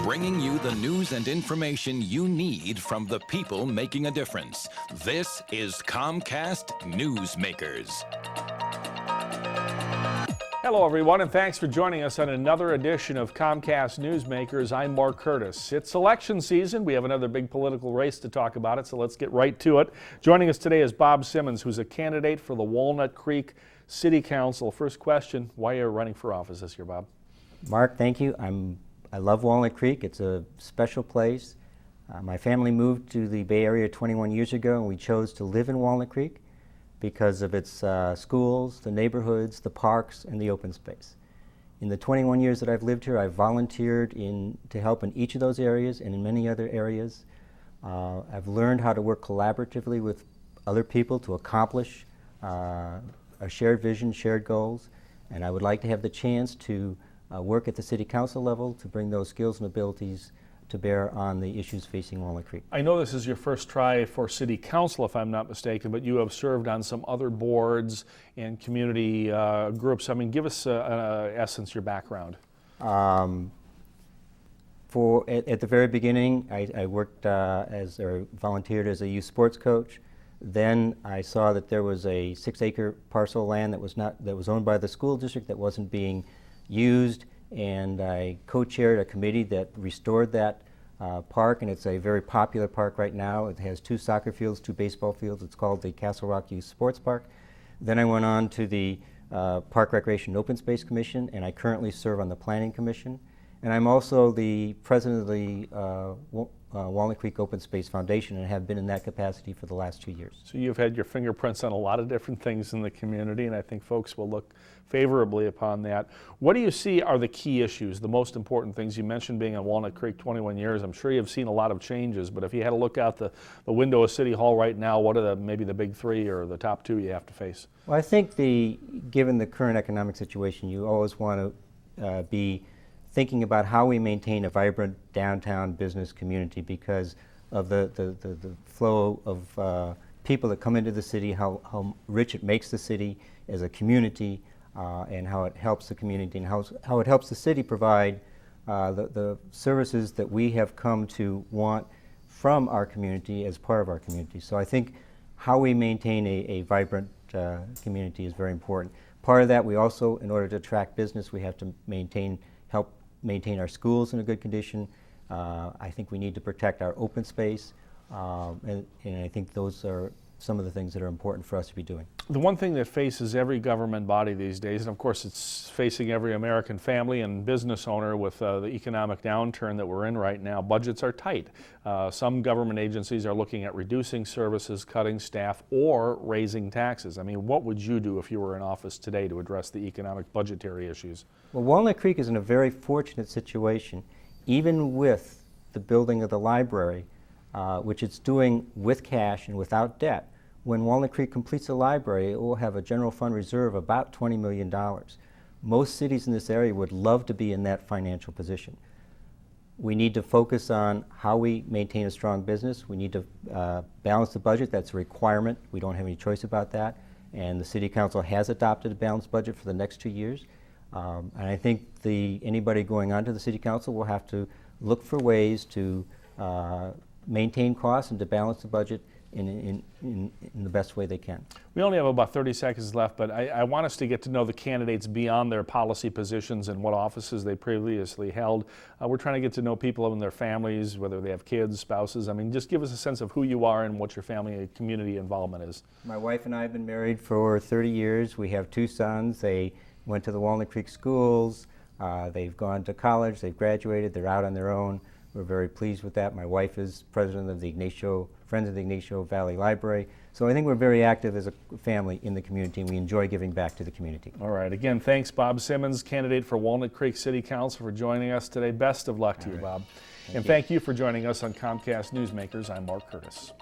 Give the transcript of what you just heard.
bringing you the news and information you need from the people making a difference. This is Comcast Newsmakers. Hello, everyone, and thanks for joining us on another edition of Comcast Newsmakers. I'm Mark Curtis. It's election season. We have another big political race to talk about it, so let's get right to it. Joining us today is Bob Simmons, who's a candidate for the Walnut Creek City Council. First question, why are you running for office this year, Bob? Mark, thank you. I love Walnut Creek. It's a special place. My family moved to the Bay Area 21 years ago, and we chose to live in Walnut Creek because of its schools, the neighborhoods, the parks, and the open space. In the 21 years that I've lived here, I've volunteered to help in each of those areas and in many other areas. I've learned how to work collaboratively with other people to accomplish a shared vision, shared goals, and I would like to have the chance to work at the City Council level to bring those skills and abilities to bear on the issues facing Walnut Creek. I know this is your first try for City Council, if I'm not mistaken, but you have served on some other boards and community groups. I mean, give us, in essence, your background. At the very beginning, I worked volunteered as a youth sports coach. Then I saw that there was a 6-acre parcel of land that was owned by the school district that wasn't being used, and I co-chaired a committee that restored that park, and it's a very popular park right now. It has 2 soccer fields, 2 baseball fields. It's called the Castle Rock Youth Sports Park. Then I went on to the Park Recreation and Open Space Commission, and I currently serve on the Planning Commission. And I'm also the president of the Walnut Creek Open Space Foundation, and have been in that capacity for the last 2 years. So you've had your fingerprints on a lot of different things in the community, and I think folks will look favorably upon that. What do you see are the key issues, the most important things? You mentioned being in Walnut Creek 21 years. I'm sure you've seen a lot of changes, but if you had to look out the window of City Hall right now, what are maybe the big 3 or the top 2 you have to face? Well, I think given the current economic situation, you always want to be thinking about how we maintain a vibrant downtown business community because of the flow of people that come into the city, how rich it makes the city as a community, and how it helps the community, and how it helps the city provide the services that we have come to want from our community as part of our community. So I think how we maintain a vibrant community is very important. Part of that, we also, in order to attract business, we have to help maintain our schools in a good condition. I think we need to protect our open space, and I think those are some of the things that are important for us to be doing. The one thing that faces every government body these days, and of course it's facing every American family and business owner with the economic downturn that we're in right now, budgets are tight. Some government agencies are looking at reducing services, cutting staff, or raising taxes. I mean, what would you do if you were in office today to address the economic budgetary issues? Well, Walnut Creek is in a very fortunate situation, even with the building of the library, which it's doing with cash and without debt. When Walnut Creek completes the library, it will have a general fund reserve of about $20 million. Most cities in this area would love to be in that financial position. We need to focus on how we maintain a strong business. We need to balance the budget. That's a requirement. We don't have any choice about that. And the City Council has adopted a balanced budget for the next 2 years. And I think anybody going on to the City Council will have to look for ways to maintain costs and to balance the budget in the best way they can. We only have about 30 seconds left, but I want us to get to know the candidates beyond their policy positions and what offices they previously held. We're trying to get to know people and their families, whether they have kids, spouses. I mean, just give us a sense of who you are and what your family and community involvement is. My wife and I have been married for 30 years. We have 2 sons. They went to the Walnut Creek schools. They've gone to college. They've graduated. They're out on their own. We're very pleased with that. My wife is president of the Friends of the Ignacio Valley Library. So I think we're very active as a family in the community, and we enjoy giving back to the community. All right. Again, thanks, Bob Simmons, candidate for Walnut Creek City Council, for joining us today. Best of luck to you, Bob. And thank you for joining us on Comcast Newsmakers. I'm Mark Curtis.